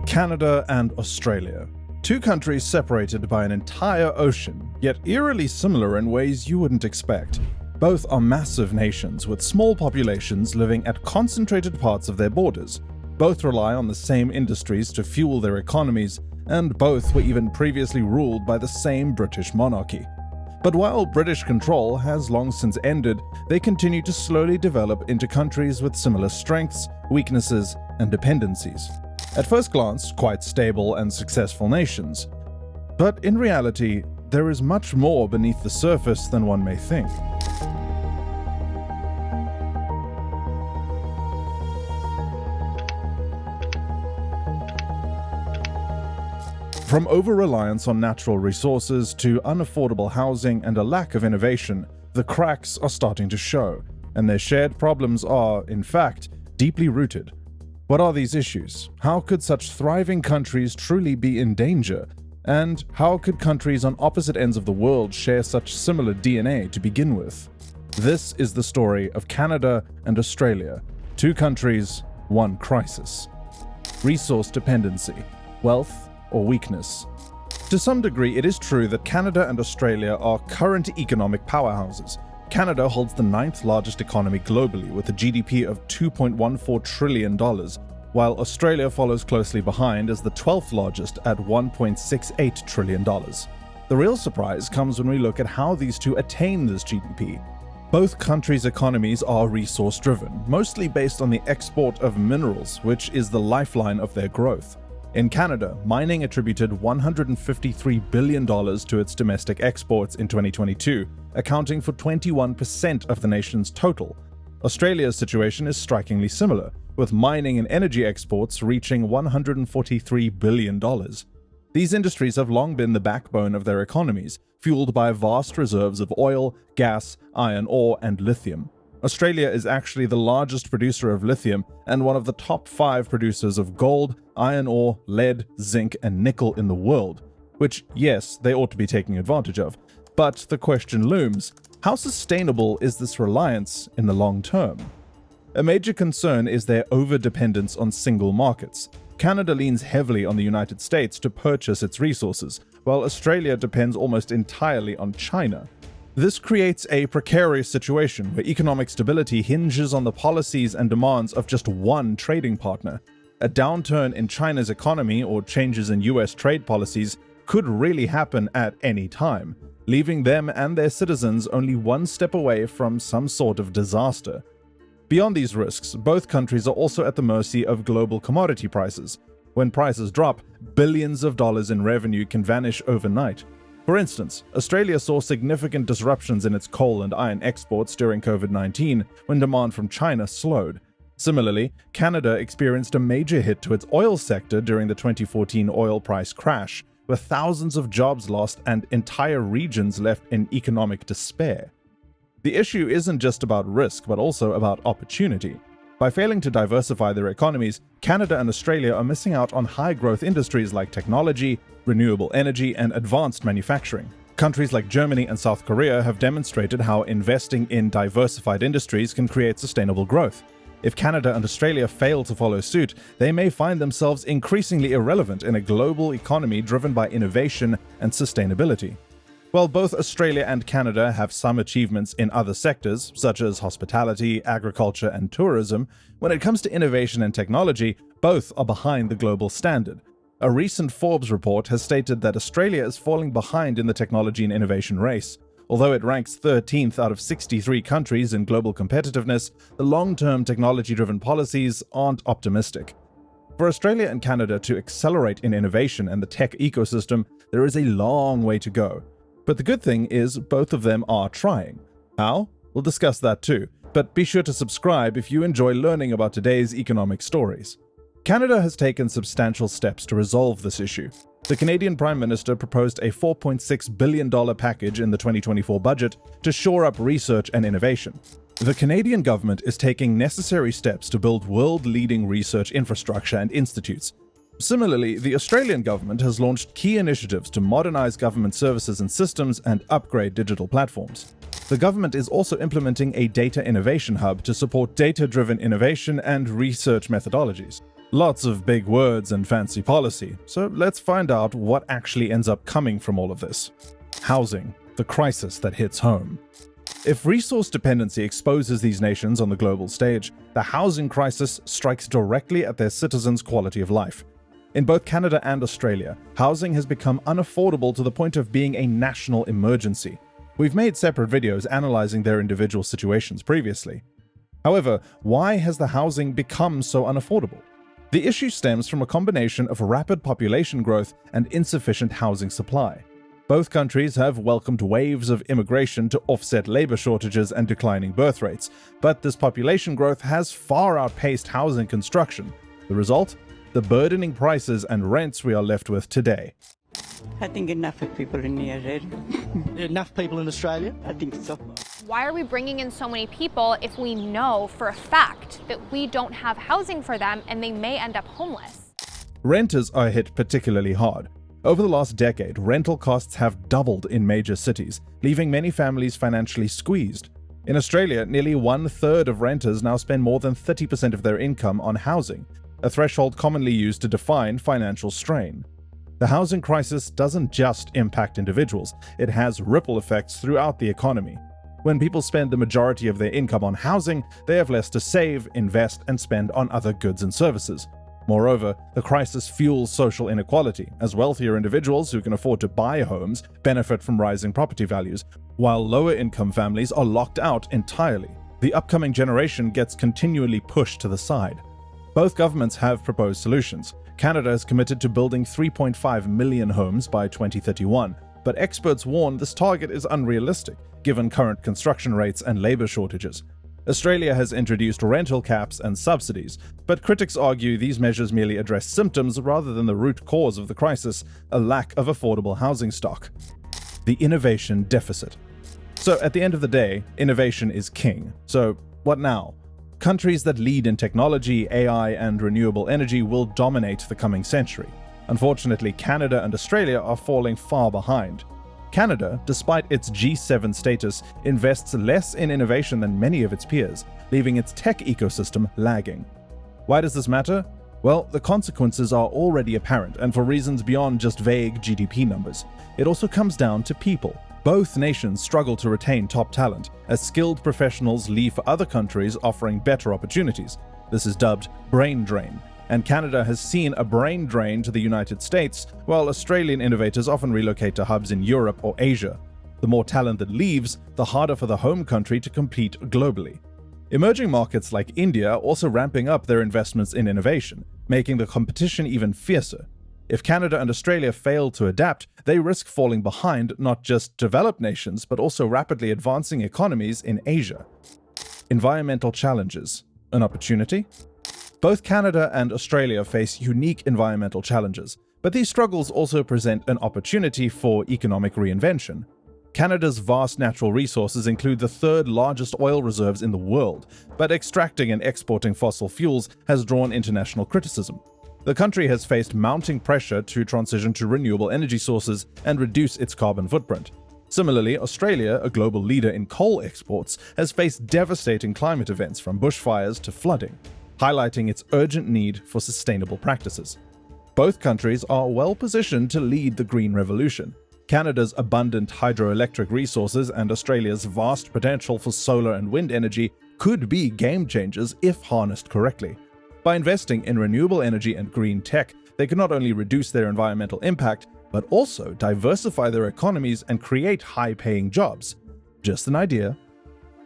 Canada and Australia. Two countries separated by an entire ocean, yet eerily similar in ways you wouldn't expect. Both are massive nations with small populations living at concentrated parts of their borders. Both rely on the same industries to fuel their economies, and both were even previously ruled by the same British monarchy. But while British control has long since ended, they continue to slowly develop into countries with similar strengths, weaknesses, and dependencies. At first glance, quite stable and successful nations. But in reality, there is much more beneath the surface than one may think. From over-reliance on natural resources to unaffordable housing and a lack of innovation, the cracks are starting to show, and their shared problems are, in fact, deeply rooted. What are these issues? How could such thriving countries truly be in danger? And how could countries on opposite ends of the world share such similar DNA to begin with? This is the story of Canada and Australia. Two countries, one crisis. Resource dependency, wealth, or weakness. To some degree, it is true that Canada and Australia are current economic powerhouses. Canada holds the 9th largest economy globally with a GDP of $2.14 trillion, while Australia follows closely behind as the 12th largest at $1.68 trillion. The real surprise comes when we look at how these two attain this GDP. Both countries' economies are resource-driven, mostly based on the export of minerals, which is the lifeline of their growth. In Canada, mining attributed $153 billion to its domestic exports in 2022, accounting for 21% of the nation's total. Australia's situation is strikingly similar, with mining and energy exports reaching $143 billion. These industries have long been the backbone of their economies, fueled by vast reserves of oil, gas, iron ore, and lithium. Australia is actually the largest producer of lithium and one of the top 5 producers of gold, iron ore, lead, zinc, and nickel in the world, which, yes, they ought to be taking advantage of. But the question looms, how sustainable is this reliance in the long term? A major concern is their over-dependence on single markets. Canada leans heavily on the United States to purchase its resources, while Australia depends almost entirely on China. This creates a precarious situation where economic stability hinges on the policies and demands of just one trading partner. A downturn in China's economy or changes in US trade policies could really happen at any time, leaving them and their citizens only one step away from some sort of disaster. Beyond these risks, both countries are also at the mercy of global commodity prices. When prices drop, billions of dollars in revenue can vanish overnight. For instance, Australia saw significant disruptions in its coal and iron exports during COVID-19 when demand from China slowed. Similarly, Canada experienced a major hit to its oil sector during the 2014 oil price crash, with thousands of jobs lost and entire regions left in economic despair. The issue isn't just about risk, but also about opportunity. By failing to diversify their economies, Canada and Australia are missing out on high-growth industries like technology, renewable energy, and advanced manufacturing. Countries like Germany and South Korea have demonstrated how investing in diversified industries can create sustainable growth. If Canada and Australia fail to follow suit, they may find themselves increasingly irrelevant in a global economy driven by innovation and sustainability. While both Australia and Canada have some achievements in other sectors, such as hospitality, agriculture, and tourism, when it comes to innovation and technology, both are behind the global standard. A recent Forbes report has stated that Australia is falling behind in the technology and innovation race. Although it ranks 13th out of 63 countries in global competitiveness, the long-term technology-driven policies aren't optimistic. For Australia and Canada to accelerate in innovation and the tech ecosystem, there is a long way to go. But the good thing is both of them are trying. How? We'll discuss that too, but be sure to subscribe if you enjoy learning about today's economic stories. Canada has taken substantial steps to resolve this issue. The Canadian Prime Minister proposed a $4.6 billion package in the 2024 budget to shore up research and innovation. The Canadian government is taking necessary steps to build world-leading research infrastructure and institutes. Similarly, the Australian government has launched key initiatives to modernize government services and systems and upgrade digital platforms. The government is also implementing a data innovation hub to support data-driven innovation and research methodologies. Lots of big words and fancy policy, so let's find out what actually ends up coming from all of this. Housing, the crisis that hits home. If resource dependency exposes these nations on the global stage, the housing crisis strikes directly at their citizens' quality of life. In both Canada and Australia, housing has become unaffordable to the point of being a national emergency. We've made separate videos analyzing their individual situations previously. However, why has the housing become so unaffordable? The issue stems from a combination of rapid population growth and insufficient housing supply. Both countries have welcomed waves of immigration to offset labor shortages and declining birth rates, but this population growth has far outpaced housing construction. The result? The burdening prices and rents we are left with today. I think enough of people in here already. Enough people in Australia? I think so. Why are we bringing in so many people if we know for a fact that we don't have housing for them and they may end up homeless? Renters are hit particularly hard. Over the last decade, rental costs have doubled in major cities, leaving many families financially squeezed. In Australia, nearly 1/3 of renters now spend more than 30% of their income on housing, a threshold commonly used to define financial strain. The housing crisis doesn't just impact individuals, it has ripple effects throughout the economy. When people spend the majority of their income on housing, they have less to save, invest, and spend on other goods and services. Moreover, the crisis fuels social inequality, as wealthier individuals who can afford to buy homes benefit from rising property values, while lower-income families are locked out entirely. The upcoming generation gets continually pushed to the side. Both governments have proposed solutions. Canada is committed to building 3.5 million homes by 2031, but experts warn this target is unrealistic, given current construction rates and labor shortages. Australia has introduced rental caps and subsidies, but critics argue these measures merely address symptoms rather than the root cause of the crisis, a lack of affordable housing stock. The innovation deficit. So at the end of the day, innovation is king. So what now? Countries that lead in technology, AI, and renewable energy will dominate the coming century. Unfortunately, Canada and Australia are falling far behind. Canada, despite its G7 status, invests less in innovation than many of its peers, leaving its tech ecosystem lagging. Why does this matter? Well, the consequences are already apparent, and for reasons beyond just vague GDP numbers. It also comes down to people. Both nations struggle to retain top talent, as skilled professionals leave for other countries offering better opportunities. This is dubbed brain drain, and Canada has seen a brain drain to the United States, while Australian innovators often relocate to hubs in Europe or Asia. The more talent that leaves, the harder for the home country to compete globally. Emerging markets like India are also ramping up their investments in innovation, making the competition even fiercer. If Canada and Australia fail to adapt, they risk falling behind not just developed nations, but also rapidly advancing economies in Asia. Environmental challenges. An opportunity? Both Canada and Australia face unique environmental challenges, but these struggles also present an opportunity for economic reinvention. Canada's vast natural resources include the third largest oil reserves in the world, but extracting and exporting fossil fuels has drawn international criticism. The country has faced mounting pressure to transition to renewable energy sources and reduce its carbon footprint. Similarly, Australia, a global leader in coal exports, has faced devastating climate events from bushfires to flooding, highlighting its urgent need for sustainable practices. Both countries are well positioned to lead the green revolution. Canada's abundant hydroelectric resources and Australia's vast potential for solar and wind energy could be game changers if harnessed correctly. By investing in renewable energy and green tech, they can not only reduce their environmental impact, but also diversify their economies and create high-paying jobs. Just an idea.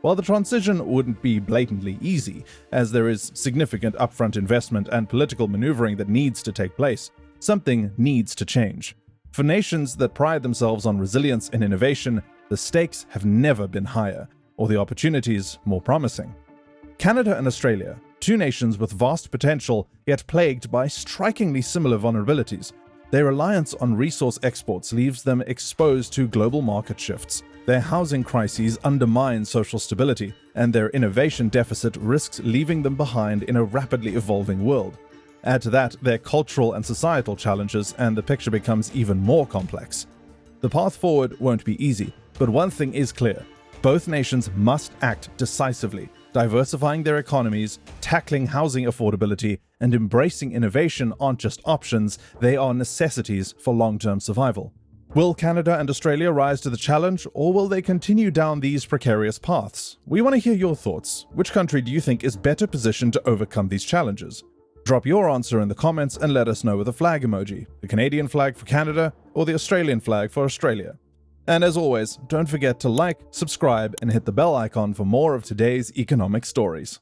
While the transition wouldn't be blatantly easy, as there is significant upfront investment and political maneuvering that needs to take place, something needs to change. For nations that pride themselves on resilience and innovation, the stakes have never been higher, or the opportunities more promising. Canada and Australia, two nations with vast potential, yet plagued by strikingly similar vulnerabilities. Their reliance on resource exports leaves them exposed to global market shifts. Their housing crises undermine social stability, and their innovation deficit risks leaving them behind in a rapidly evolving world. Add to that their cultural and societal challenges, and the picture becomes even more complex. The path forward won't be easy, but one thing is clear. Both nations must act decisively, diversifying their economies, tackling housing affordability, and embracing innovation aren't just options, they are necessities for long-term survival. Will Canada and Australia rise to the challenge, or will they continue down these precarious paths? We want to hear your thoughts. Which country do you think is better positioned to overcome these challenges? Drop your answer in the comments and let us know with a flag emoji, the Canadian flag for Canada or the Australian flag for Australia. And as always, don't forget to like, subscribe, and hit the bell icon for more of today's economic stories.